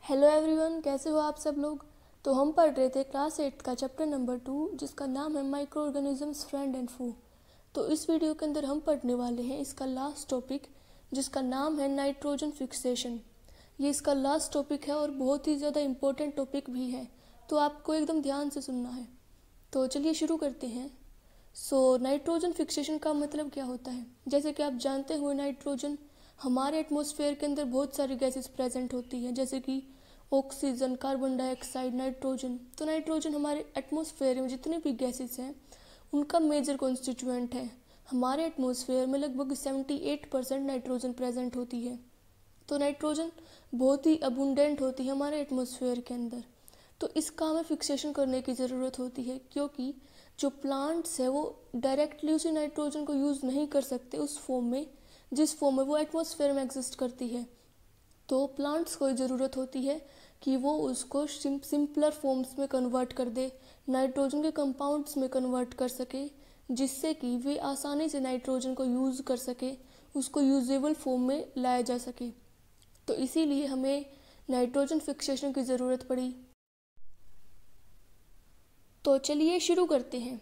Hello everyone, कैसे हो आप सब लोग। तो हम पढ़ रहे थे क्लास 8 का चैप्टर नंबर 2 जिसका नाम है माइक्रो ऑर्गेनिजम्स फ्रेंड एंड फू। तो इस वीडियो के अंदर हम पढ़ने वाले हैं इसका लास्ट टॉपिक जिसका नाम है नाइट्रोजन फिक्सेशन। ये इसका लास्ट टॉपिक है और बहुत ही ज़्यादा इम्पोर्टेंट टॉपिक भी है, तो आपको एकदम ध्यान से सुनना है। तो चलिए शुरू करते हैं। नाइट्रोजन फिक्सेशन का मतलब क्या होता है। जैसे कि आप जानते हुए नाइट्रोजन हमारे एटमॉस्फेयर के अंदर बहुत सारी गैसेस प्रेजेंट होती हैं, जैसे कि ऑक्सीजन, कार्बन डाइऑक्साइड, नाइट्रोजन। तो नाइट्रोजन हमारे एटमॉस्फेयर में जितने भी गैसेस हैं उनका मेजर कॉन्स्टिट्यूएंट है। हमारे एटमॉस्फेयर में लगभग 78% नाइट्रोजन प्रेजेंट होती है। तो नाइट्रोजन बहुत ही अबुंडेंट होती है हमारे एटमॉस्फेयर के अंदर। तो इसका हमें फिक्सेशन करने की ज़रूरत होती है, क्योंकि जो प्लांट्स है वो डायरेक्टली उसी नाइट्रोजन को यूज़ नहीं कर सकते उस फॉर्म में जिस फॉर्म में वो एटमॉस्फेयर में एग्जिस्ट करती है। तो प्लांट्स को ज़रूरत होती है कि वो उसको सिंपलर फॉर्म्स में कन्वर्ट कर दे, नाइट्रोजन के कंपाउंड्स में कन्वर्ट कर सके, जिससे कि वे आसानी से नाइट्रोजन को यूज़ कर सके, उसको यूजेबल फॉर्म में लाया जा सके। तो इसीलिए हमें नाइट्रोजन फिक्सेशन की ज़रूरत पड़ी। तो चलिए शुरू करते हैं।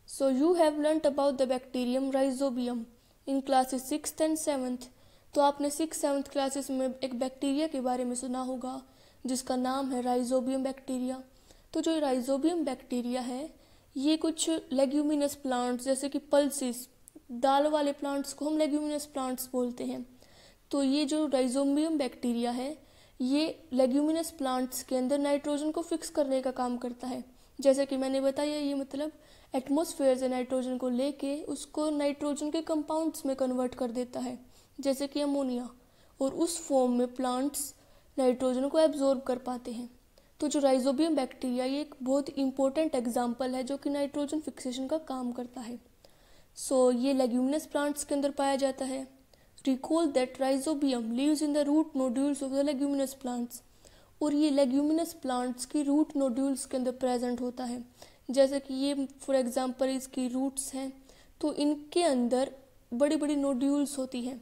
So you have learned about the bacterium rhizobium in classes 6th and 7th। तो आपने 6th-7th क्लासेस में एक बैक्टीरिया के बारे में सुना होगा जिसका नाम है राइजोबियम बैक्टीरिया। तो जो राइजोबियम बैक्टीरिया है ये कुछ लेग्यूमिनस प्लांट्स जैसे कि पल्सिस, दाल वाले प्लांट्स को हम लेग्यूमिनस प्लांट्स बोलते हैं। तो ये जो राइजोबियम बैक्टीरिया है ये लेग्यूमिनस प्लांट्स के अंदर नाइट्रोजन को फिक्स करने का काम करता है। जैसे कि मैंने बताया, ये मतलब एटमॉस्फेयर से नाइट्रोजन को लेके उसको नाइट्रोजन के कंपाउंड्स में कन्वर्ट कर देता है, जैसे कि अमोनिया, और उस फॉर्म में प्लांट्स नाइट्रोजन को एब्जॉर्ब कर पाते हैं। तो जो राइजोबियम बैक्टीरिया ये एक बहुत इंपॉर्टेंट एग्जाम्पल है जो कि नाइट्रोजन फिक्सेशन का काम करता है। ये लेग्यूमिनस प्लांट्स के अंदर पाया जाता है। Recall that rhizobium lives in the root nodules of the leguminous plants. और ये लेग्यूमिनस प्लांट्स की रूट नोड्यूल्स के अंदर प्रेजेंट होता है। जैसे कि ये फॉर एग्जांपल इसकी रूट्स हैं, तो इनके अंदर बड़ी बड़ी नोड्यूल्स होती हैं,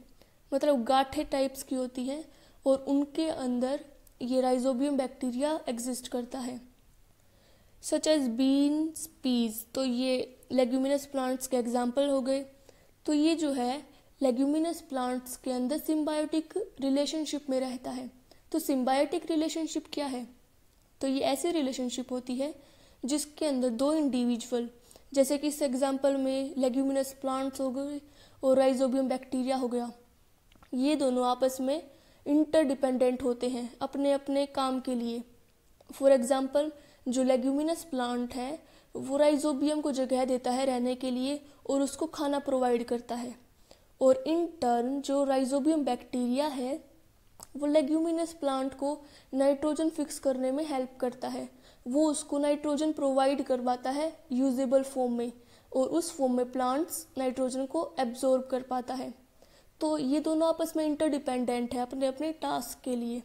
मतलब गांठे टाइप्स की होती हैं, और उनके अंदर ये राइजोबियम बैक्टीरिया एग्जिस्ट करता है। Such as beans, peas. तो ये लेग्यूमिनस प्लांट्स के एग्जाम्पल हो गए। तो ये जो है लेग्यूमिनस प्लांट्स के अंदर सिम्बायोटिक रिलेशनशिप में रहता है। तो सिम्बायोटिक रिलेशनशिप क्या है। तो ये ऐसी रिलेशनशिप होती है जिसके अंदर दो इंडिविजुअल, जैसे कि इस एग्जाम्पल में लेग्यूमिनस प्लांट्स हो गए और राइजोबियम बैक्टीरिया हो गया, ये दोनों आपस में इंटरडिपेंडेंट होते हैं अपने अपने काम के लिए। फॉर एग्जाम्पल जो लेग्यूमिनस प्लांट है वो राइजोबियम को जगह देता है रहने के लिए और उसको खाना प्रोवाइड करता है, और इन टर्न जो राइजोबियम बैक्टीरिया है वो लेग्यूमिनस प्लांट को नाइट्रोजन फिक्स करने में हेल्प करता है। वो उसको नाइट्रोजन प्रोवाइड करवाता है यूजेबल फॉर्म में, और उस फॉर्म में प्लांट्स नाइट्रोजन को एब्जॉर्ब कर पाता है। तो ये दोनों आपस में इंटरडिपेंडेंट है अपने अपने टास्क के लिए।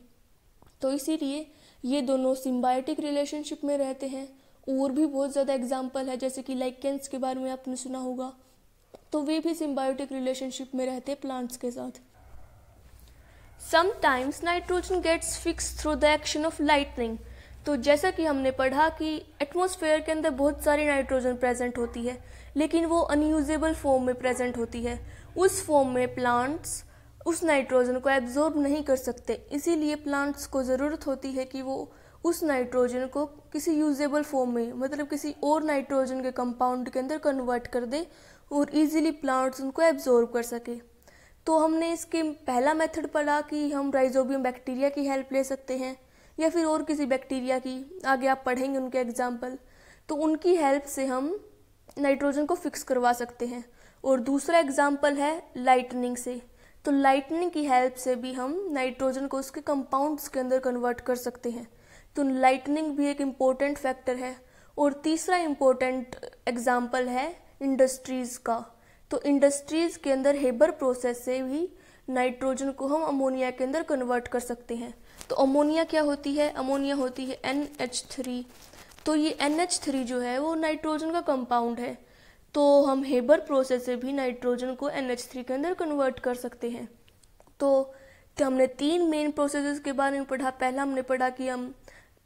तो इसीलिए ये दोनों सिम्बायोटिक रिलेशनशिप में रहते हैं। और भी बहुत ज़्यादा एग्जाम्पल है, जैसे कि लाइकेंस के बारे में आपने सुना होगा, तो वे भी सिम्बायोटिक रिलेशनशिप में रहते हैं प्लांट्स के साथ। Sometimes nitrogen gets fix through the action of lightning. तो जैसा कि हमने पढ़ा कि एटमॉस्फेयर के अंदर बहुत सारी नाइट्रोजन प्रेजेंट होती है, लेकिन वो अनयूजेबल फॉर्म में प्रेजेंट होती है। उस फॉर्म में प्लांट्स उस नाइट्रोजन को एब्जॉर्ब नहीं कर सकते, इसीलिए प्लांट्स को ज़रूरत होती है कि वो उस नाइट्रोजन को किसी यूजेबल फॉर्म में, मतलब किसी और नाइट्रोजन के कंपाउंड के अंदर कन्वर्ट कर दे और इजीली प्लांट्स उनको एब्जॉर्ब कर सके। तो हमने इसके पहला मेथड पढ़ा कि हम राइजोबियम बैक्टीरिया की हेल्प ले सकते हैं या फिर और किसी बैक्टीरिया की, आगे आप पढ़ेंगे उनके एग्जाम्पल। तो उनकी हेल्प से हम नाइट्रोजन को फिक्स करवा सकते हैं। और दूसरा एग्जाम्पल है लाइटनिंग से। तो लाइटनिंग की हेल्प से भी हम नाइट्रोजन को उसके कंपाउंड्स के अंदर कन्वर्ट कर सकते हैं। तो लाइटनिंग भी एक इम्पोर्टेंट फैक्टर है। और तीसरा इम्पोर्टेंट एग्जाम्पल है इंडस्ट्रीज़ का। तो इंडस्ट्रीज़ के अंदर हेबर प्रोसेस से भी नाइट्रोजन को हम अमोनिया के अंदर कन्वर्ट कर सकते हैं। तो अमोनिया क्या होती है, अमोनिया होती है NH3। तो ये NH3 जो है वो नाइट्रोजन का कंपाउंड है। तो हम हेबर प्रोसेस से भी नाइट्रोजन को NH3 के अंदर कन्वर्ट कर सकते हैं। तो तो हमने 3 मेन प्रोसेसेस के बारे में पढ़ा। पहला हमने पढ़ा कि हम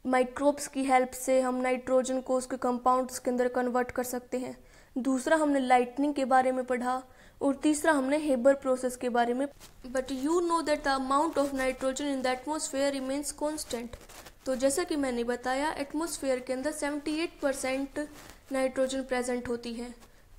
माइक्रोब्स की हेल्प से हम नाइट्रोजन को उसके कंपाउंड्स के अंदर कन्वर्ट कर सकते हैं। दूसरा हमने लाइटनिंग के बारे में पढ़ा और तीसरा हमने हेबर प्रोसेस के बारे में। But you know that the amount of nitrogen in the atmosphere remains constant. तो जैसा कि मैंने बताया, एटमॉस्फेयर के अंदर 78% नाइट्रोजन प्रेजेंट होती है,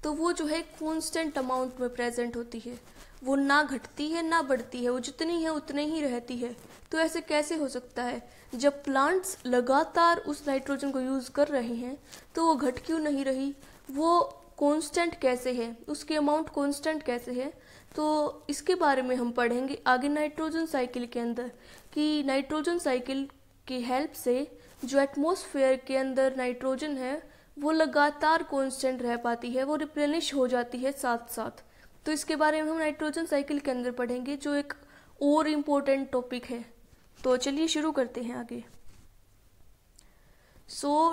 तो वो जो है कॉन्स्टेंट अमाउंट में प्रेजेंट होती है, वो ना घटती है ना बढ़ती है, वो जितनी है उतनी ही रहती है। तो ऐसे कैसे हो सकता है? जब प्लांट्स लगातार उस नाइट्रोजन को यूज़ कर रहे हैं तो वो घट क्यों नहीं रही, वो कांस्टेंट कैसे है, उसकी अमाउंट कांस्टेंट कैसे है? तो इसके बारे में हम पढ़ेंगे आगे नाइट्रोजन साइकिल के अंदर, कि नाइट्रोजन साइकिल की हेल्प से जो एटमॉस्फेयर के अंदर नाइट्रोजन है वो लगातार कांस्टेंट रह पाती है, वो रिप्लेनिश हो जाती है साथ साथ। तो इसके बारे में हम नाइट्रोजन साइकिल के अंदर पढ़ेंगे, जो एक और इम्पोर्टेंट टॉपिक है। तो चलिए शुरू करते हैं आगे।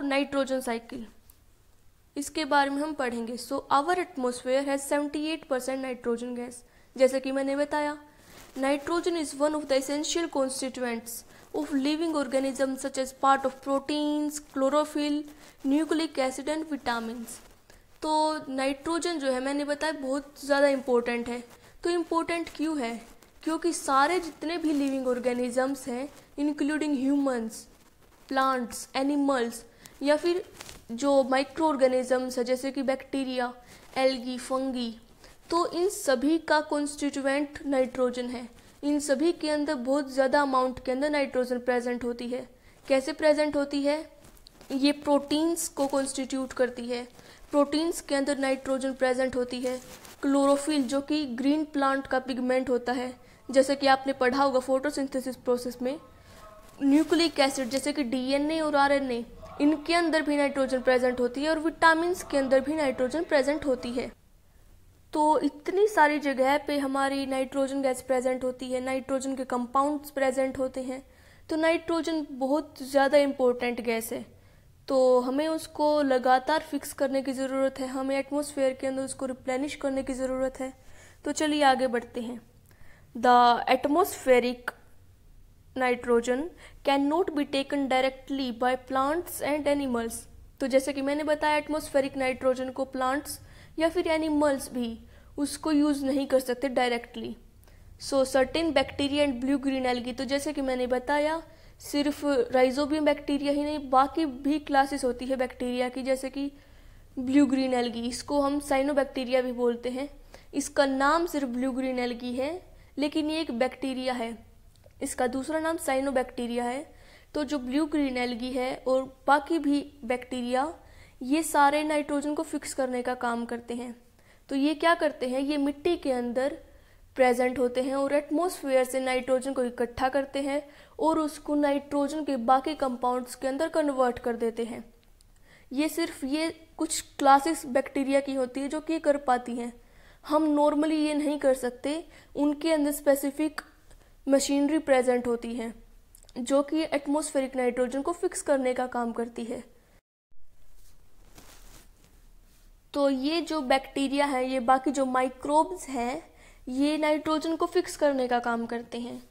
नाइट्रोजन साइकिल, इसके बारे में हम पढ़ेंगे। Our atmosphere has 78% nitrogen gas. जैसे कि मैंने बताया, nitrogen is one of the essential constituents of living organism such as part of proteins, chlorophyll, nucleic acid and vitamins. तो नाइट्रोजन जो है मैंने बताया बहुत ज़्यादा इम्पोर्टेंट है। तो इम्पोर्टेंट क्यों है? क्योंकि सारे जितने भी लिविंग ऑर्गेनिजम्स हैं, इंक्लूडिंग ह्यूमंस, प्लांट्स, एनिमल्स या फिर जो माइक्रो ऑर्गेनिजम्स है जैसे कि बैक्टीरिया, एल्गी, फंगी, तो इन सभी का कॉन्स्टिट्यूएंट नाइट्रोजन है। इन सभी के अंदर बहुत ज़्यादा अमाउंट के अंदर नाइट्रोजन प्रेजेंट होती है। कैसे प्रेजेंट होती है? ये प्रोटीन्स को कॉन्स्टिट्यूट करती है। प्रोटीन्स के अंदर नाइट्रोजन प्रेजेंट होती है। क्लोरोफिल जो कि ग्रीन प्लांट का पिगमेंट होता है, जैसे कि आपने पढ़ा होगा फोटोसिंथेसिस प्रोसेस में। न्यूक्लिक एसिड जैसे कि डीएनए और आरएनए, इनके अंदर भी नाइट्रोजन प्रेजेंट होती है और विटामिन्स के अंदर भी नाइट्रोजन प्रेजेंट होती है। तो इतनी सारी जगह पे हमारी नाइट्रोजन गैस प्रेजेंट होती है, नाइट्रोजन के कंपाउंड्स प्रेजेंट होते हैं। तो नाइट्रोजन बहुत ज़्यादा इम्पोर्टेंट गैस है, तो हमें उसको लगातार फिक्स करने की ज़रूरत है, हमें एटमॉस्फेयर के अंदर उसको रिप्लेनिश करने की ज़रूरत है। तो चलिए आगे बढ़ते हैं। The atmospheric nitrogen can not be taken directly by plants and animals. तो जैसे कि मैंने बताया, एटमॉस्फेरिक नाइट्रोजन को प्लांट्स या फिर एनिमल्स भी उसको यूज़ नहीं कर सकते directly. Certain bacteria and blue green algae, तो जैसे कि मैंने बताया, सिर्फ राइजोबियम बैक्टीरिया ही नहीं, बाकी भी क्लासेस होती है बैक्टीरिया की, जैसे कि ब्लू ग्रीन एल्गी, इसको हम साइनोबैक्टीरिया भी बोलते हैं। इसका नाम सिर्फ ब्लू ग्रीन एल्गी है, लेकिन ये एक बैक्टीरिया है, इसका दूसरा नाम साइनोबैक्टीरिया है। तो जो ब्लू ग्रीन एल्गी है और बाकी भी बैक्टीरिया, ये सारे नाइट्रोजन को फिक्स करने का काम करते हैं। तो ये क्या करते हैं? ये मिट्टी के अंदर प्रेजेंट होते हैं और एटमॉस्फेयर से नाइट्रोजन को इकट्ठा करते हैं और उसको नाइट्रोजन के बाकी कंपाउंड्स के अंदर कन्वर्ट कर देते हैं। ये सिर्फ ये कुछ क्लासेस बैक्टीरिया की होती है जो कि कर पाती हैं, हम नॉर्मली ये नहीं कर सकते। उनके अंदर स्पेसिफिक मशीनरी प्रेजेंट होती है जो कि एटमॉस्फेरिक नाइट्रोजन को फिक्स करने का काम करती है। तो ये जो बैक्टीरिया है, ये बाकी जो माइक्रोब्स हैं, ये नाइट्रोजन को फिक्स करने का काम करते हैं।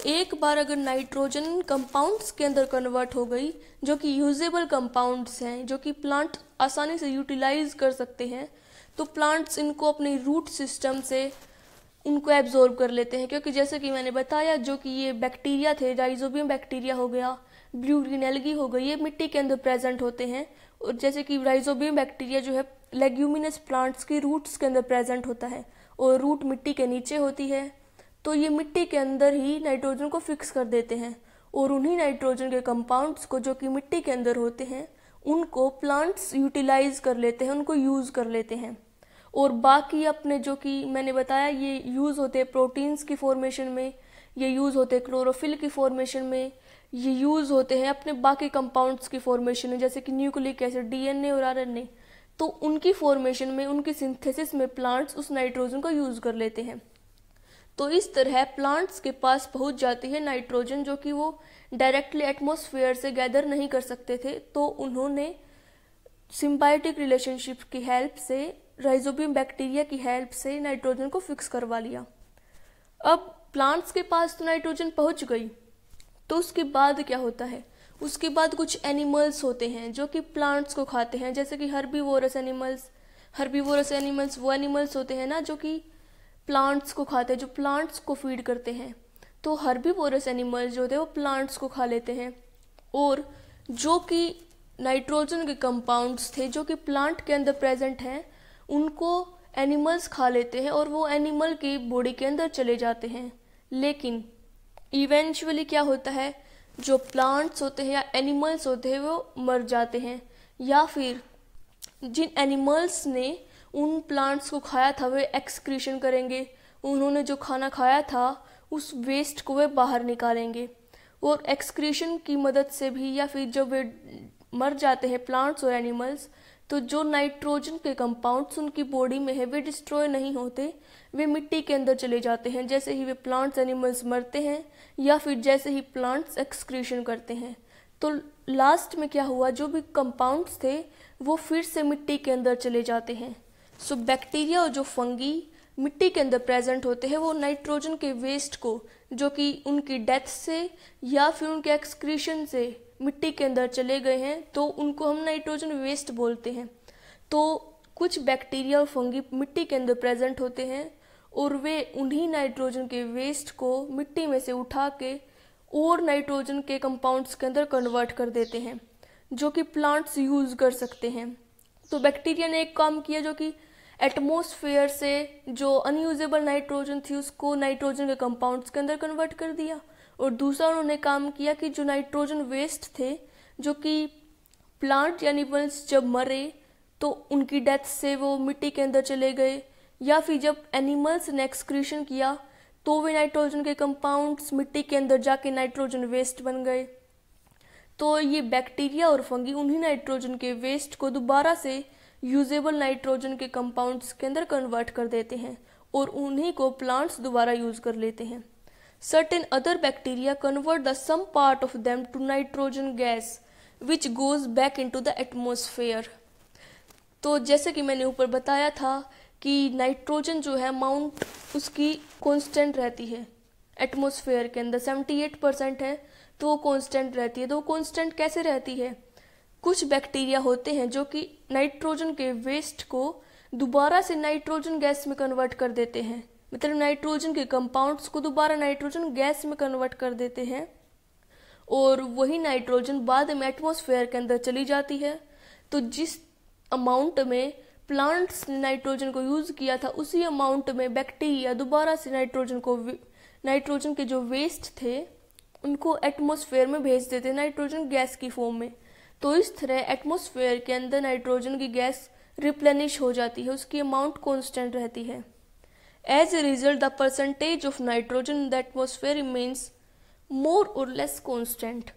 एक बार अगर नाइट्रोजन कंपाउंड्स के अंदर कन्वर्ट हो गई, जो कि यूजेबल कंपाउंड्स हैं, जो कि प्लांट आसानी से यूटिलाइज कर सकते हैं, तो प्लांट्स इनको अपने रूट सिस्टम से उनको एब्जॉर्ब कर लेते हैं। क्योंकि जैसे कि मैंने बताया, जो कि ये बैक्टीरिया थे, राइजोबियम बैक्टीरिया हो गया, ब्लू ग्रीन एल्गी हो गई, ये मिट्टी के अंदर प्रेजेंट होते हैं। और जैसे कि राइजोबियम बैक्टीरिया जो है लेग्यूमिनस प्लांट्स की रूट्स के अंदर प्रेजेंट होता है और रूट मिट्टी के नीचे होती है। तो ये मिट्टी के अंदर ही नाइट्रोजन को फिक्स कर देते हैं और उन्हीं नाइट्रोजन के कंपाउंड्स को, जो कि मिट्टी के अंदर होते हैं, उनको प्लांट्स यूटिलाइज कर लेते हैं, उनको यूज़ कर लेते हैं। और बाकी अपने, जो कि मैंने बताया, ये यूज़ होते हैं प्रोटीन्स की फॉर्मेशन में, ये यूज़ होते हैं क्लोरोफिल की फॉर्मेशन में, ये यूज़ होते हैं अपने बाकी कंपाउंड्स की फॉर्मेशन में, जैसे कि न्यूक्लिक एसिड, डीएनए और आरएनए। तो उनकी फॉर्मेशन में, उनकी सिंथेसिस में प्लांट्स उस नाइट्रोजन को यूज़ कर लेते हैं। तो इस तरह प्लांट्स के पास पहुंच जाती है नाइट्रोजन, जो कि वो डायरेक्टली एटमॉस्फेयर से गैदर नहीं कर सकते थे। तो उन्होंने सिम्बायोटिक रिलेशनशिप की हेल्प से, राइजोबियम बैक्टीरिया की हेल्प से नाइट्रोजन को फिक्स करवा लिया। अब प्लांट्स के पास तो नाइट्रोजन पहुंच गई, तो उसके बाद क्या होता है, उसके बाद कुछ एनिमल्स होते हैं जो कि प्लांट्स को खाते हैं, जैसे कि हर्बीवोरस एनिमल्स वो एनिमल्स होते हैं ना जो कि प्लांट्स को खाते हैं, जो प्लांट्स को फीड करते हैं। तो हर्बीवोरस एनिमल्स जो होते हैं वो प्लांट्स को खा लेते हैं, और जो कि नाइट्रोजन के कंपाउंड्स थे जो कि प्लांट के अंदर प्रेजेंट हैं उनको एनिमल्स खा लेते हैं और वो एनिमल की बॉडी के अंदर चले जाते हैं। लेकिन इवेंचुअली क्या होता है, जो प्लांट्स होते हैं या एनिमल्स होते हैं वो मर जाते हैं, या फिर जिन एनिमल्स ने उन प्लांट्स को खाया था वे एक्सक्रीशन करेंगे, उन्होंने जो खाना खाया था उस वेस्ट को वे बाहर निकालेंगे, और एक्सक्रीशन की मदद से भी या फिर जब वे मर जाते हैं प्लांट्स और एनिमल्स, तो जो नाइट्रोजन के कंपाउंड्स उनकी बॉडी में है वे डिस्ट्रॉय नहीं होते, वे मिट्टी के अंदर चले जाते हैं जैसे ही वे प्लांट्स एनिमल्स मरते हैं या फिर जैसे ही प्लांट्स एक्सक्रीशन करते हैं। तो लास्ट में क्या हुआ, जो भी कंपाउंड्स थे वो फिर से मिट्टी के अंदर चले जाते हैं। सो बैक्टीरिया और जो फंगी मिट्टी के अंदर प्रेजेंट होते हैं वो नाइट्रोजन के वेस्ट को, जो कि उनकी डेथ से या फिर उनके एक्सक्रीशन से मिट्टी के अंदर चले गए हैं, तो उनको हम नाइट्रोजन वेस्ट बोलते हैं। तो कुछ बैक्टीरिया और फंगी मिट्टी के अंदर प्रेजेंट होते हैं और वे उन्हीं नाइट्रोजन के वेस्ट को मिट्टी में से उठा के और नाइट्रोजन के कंपाउंड्स के अंदर कन्वर्ट कर देते हैं, जो कि प्लांट्स यूज़ कर सकते हैं। तो बैक्टीरिया ने एक काम किया जो कि एटमॉस्फेयर से जो अनयूजेबल नाइट्रोजन थी उसको नाइट्रोजन के कंपाउंड्स के अंदर कन्वर्ट कर दिया, और दूसरा उन्होंने काम किया कि जो नाइट्रोजन वेस्ट थे जो कि प्लांट एनिमल्स जब मरे तो उनकी डेथ से वो मिट्टी के अंदर चले गए, या फिर जब एनिमल्स ने एक्सक्रीशन किया तो वे नाइट्रोजन के कंपाउंड्स मिट्टी के अंदर जाके नाइट्रोजन वेस्ट बन गए। तो ये बैक्टीरिया और फंगी उन्हीं नाइट्रोजन के वेस्ट को दोबारा से यूजेबल नाइट्रोजन के कंपाउंड्स के अंदर कन्वर्ट कर देते हैं और उन्हीं को प्लांट्स दोबारा यूज कर लेते हैं। Certain other bacteria convert the some part of them to nitrogen gas which goes back into the atmosphere। तो जैसे कि मैंने ऊपर बताया था कि नाइट्रोजन जो है अमाउंट उसकी कांस्टेंट रहती है एटमॉस्फेयर के अंदर 78% है, तो वो कांस्टेंट रहती है। तो वो कांस्टेंट कैसे रहती है, कुछ बैक्टीरिया होते हैं जो कि नाइट्रोजन के वेस्ट को दोबारा से नाइट्रोजन गैस में कन्वर्ट कर देते हैं, मतलब नाइट्रोजन के कंपाउंड्स को दोबारा नाइट्रोजन गैस में कन्वर्ट कर देते हैं, और वही नाइट्रोजन बाद में एटमॉस्फेयर के अंदर चली जाती है। तो जिस अमाउंट में प्लांट्स ने नाइट्रोजन को यूज़ किया था उसी अमाउंट में बैक्टीरिया दोबारा से नाइट्रोजन के जो वेस्ट थे उनको एटमॉस्फेयर में भेज देते नाइट्रोजन गैस की फॉर्म में। तो इस तरह एटमॉस्फेयर के अंदर नाइट्रोजन की गैस रिप्लेनिश हो जाती है, उसकी अमाउंट कांस्टेंट रहती है। As a result, the percentage of nitrogen in the atmosphere remains more or less constant।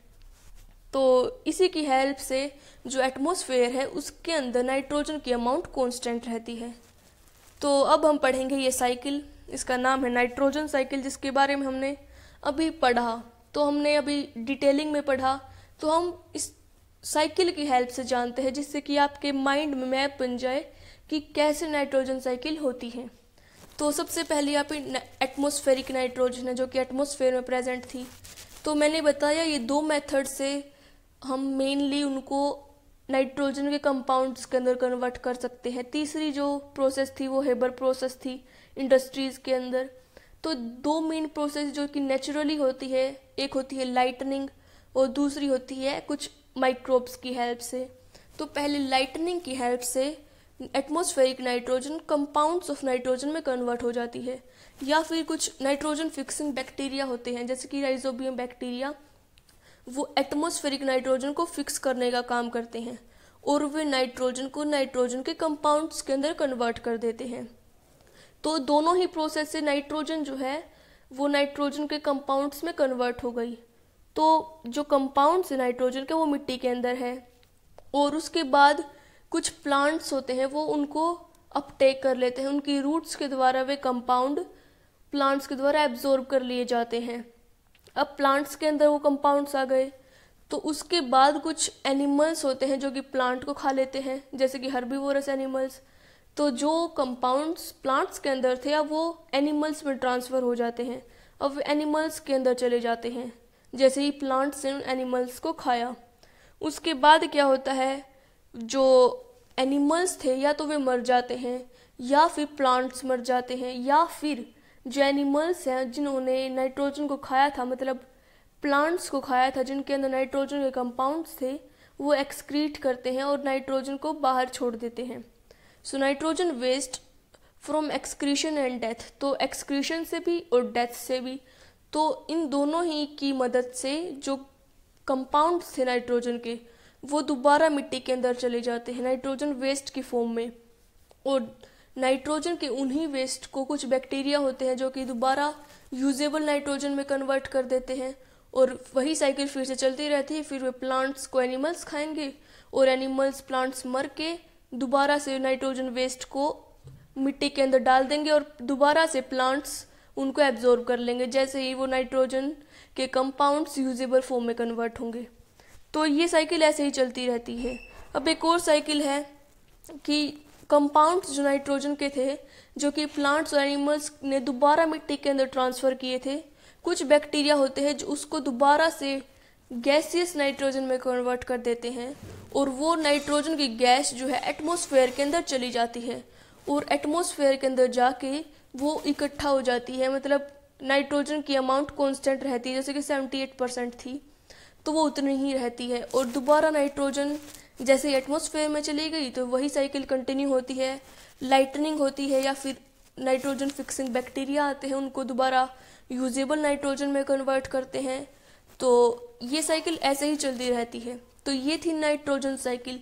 तो इसी की हेल्प से जो एटमॉस्फेयर है उसके अंदर नाइट्रोजन की अमाउंट कांस्टेंट रहती है। तो अब हम पढ़ेंगे ये साइकिल, इसका नाम है नाइट्रोजन साइकिल, जिसके बारे में हमने अभी पढ़ा। तो हमने अभी डिटेलिंग में पढ़ा, तो हम इस साइकिल की हेल्प से जानते हैं, जिससे कि आपके माइंड में मैप बन जाए कि कैसे नाइट्रोजन साइकिल होती है। तो सबसे पहले यहाँ पे एटमॉस्फेरिक नाइट्रोजन है जो कि एटमॉस्फेयर में प्रेजेंट थी। तो मैंने बताया ये दो मेथड से हम मेनली उनको नाइट्रोजन के कंपाउंड्स के अंदर कन्वर्ट कर सकते हैं। तीसरी जो प्रोसेस थी वो हेबर प्रोसेस थी इंडस्ट्रीज़ के अंदर। तो दो मेन प्रोसेस जो कि नेचुरली होती है, एक होती है लाइटनिंग और दूसरी होती है कुछ माइक्रोब्स की हेल्प से। तो पहले लाइटनिंग की हेल्प से atmospheric nitrogen compounds of nitrogen में कन्वर्ट हो जाती है, या फिर कुछ नाइट्रोजन फिक्सिंग बैक्टीरिया होते हैं जैसे कि राइजोबियम बैक्टीरिया, वो एटमॉस्फेरिक नाइट्रोजन को फिक्स करने का काम करते हैं और वे नाइट्रोजन को नाइट्रोजन के कंपाउंड्स के अंदर कन्वर्ट कर देते हैं। तो दोनों ही प्रोसेस से नाइट्रोजन जो है वो नाइट्रोजन के कंपाउंड्स में कन्वर्ट हो गई। तो जो कंपाउंड्स है नाइट्रोजन के वो मिट्टी के अंदर है, और उसके बाद कुछ प्लांट्स होते हैं वो उनको अपटेक कर लेते हैं, उनकी रूट्स के द्वारा वे कंपाउंड प्लांट्स के द्वारा एब्जॉर्ब कर लिए जाते हैं। अब प्लांट्स के अंदर वो कंपाउंड्स आ गए, तो उसके बाद कुछ एनिमल्स होते हैं जो कि प्लांट को खा लेते हैं, जैसे कि हर्बीवोरस एनिमल्स। तो जो कंपाउंड्स प्लांट्स के अंदर थे अब वो एनिमल्स में ट्रांसफ़र हो जाते हैं। अब एनिमल्स के अंदर चले जाते हैं, जैसे ही प्लांट्स ने एनिमल्स को खाया। उसके बाद क्या होता है, जो एनिमल्स थे या तो वे मर जाते हैं या फिर प्लांट्स मर जाते हैं, या फिर जो एनिमल्स हैं जिन्होंने नाइट्रोजन को खाया था, मतलब प्लांट्स को खाया था जिनके अंदर नाइट्रोजन के कंपाउंड्स थे, वो एक्सक्रीट करते हैं और नाइट्रोजन को बाहर छोड़ देते हैं। So nitrogen waste from excretion and death, तो एक्सक्रीशन से भी और डेथ से भी, तो इन दोनों ही की मदद से जो कंपाउंड्स थे नाइट्रोजन के, वो दोबारा मिट्टी के अंदर चले जाते हैं नाइट्रोजन वेस्ट की फॉर्म में। और नाइट्रोजन के उन्हीं वेस्ट को कुछ बैक्टीरिया होते हैं जो कि दोबारा यूजेबल नाइट्रोजन में कन्वर्ट कर देते हैं, और वही साइकिल फिर से चलती रहती है। फिर वे प्लांट्स को एनिमल्स खाएंगे और एनिमल्स प्लांट्स मर के दोबारा से नाइट्रोजन वेस्ट को मिट्टी के अंदर डाल देंगे और दोबारा से प्लांट्स उनको एब्जॉर्ब कर लेंगे, जैसे ही वो नाइट्रोजन के कंपाउंड्स यूजेबल फॉर्म में कन्वर्ट होंगे। तो ये साइकिल ऐसे ही चलती रहती है। अब एक और साइकिल है कि कंपाउंड्स जो नाइट्रोजन के थे, जो कि प्लांट्स और एनिमल्स ने दोबारा मिट्टी के अंदर ट्रांसफ़र किए थे, कुछ बैक्टीरिया होते हैं जो उसको दोबारा से गैसियस नाइट्रोजन में कन्वर्ट कर देते हैं, और वो नाइट्रोजन की गैस जो है एटमॉस्फेयर के अंदर चली जाती है, और एटमॉस्फेयर के अंदर जाके वो इकट्ठा हो जाती है। मतलब नाइट्रोजन की अमाउंट कांस्टेंट रहती है, जैसे कि 78% थी, तो वो उतनी ही रहती है। और दोबारा नाइट्रोजन जैसे एटमॉस्फेयर में चली गई तो वही साइकिल कंटिन्यू होती है, लाइटनिंग होती है, या फिर नाइट्रोजन फिक्सिंग बैक्टीरिया आते हैं, उनको दोबारा यूजेबल नाइट्रोजन में कन्वर्ट करते हैं। तो ये साइकिल ऐसे ही चलती रहती है। तो ये थी नाइट्रोजन साइकिल।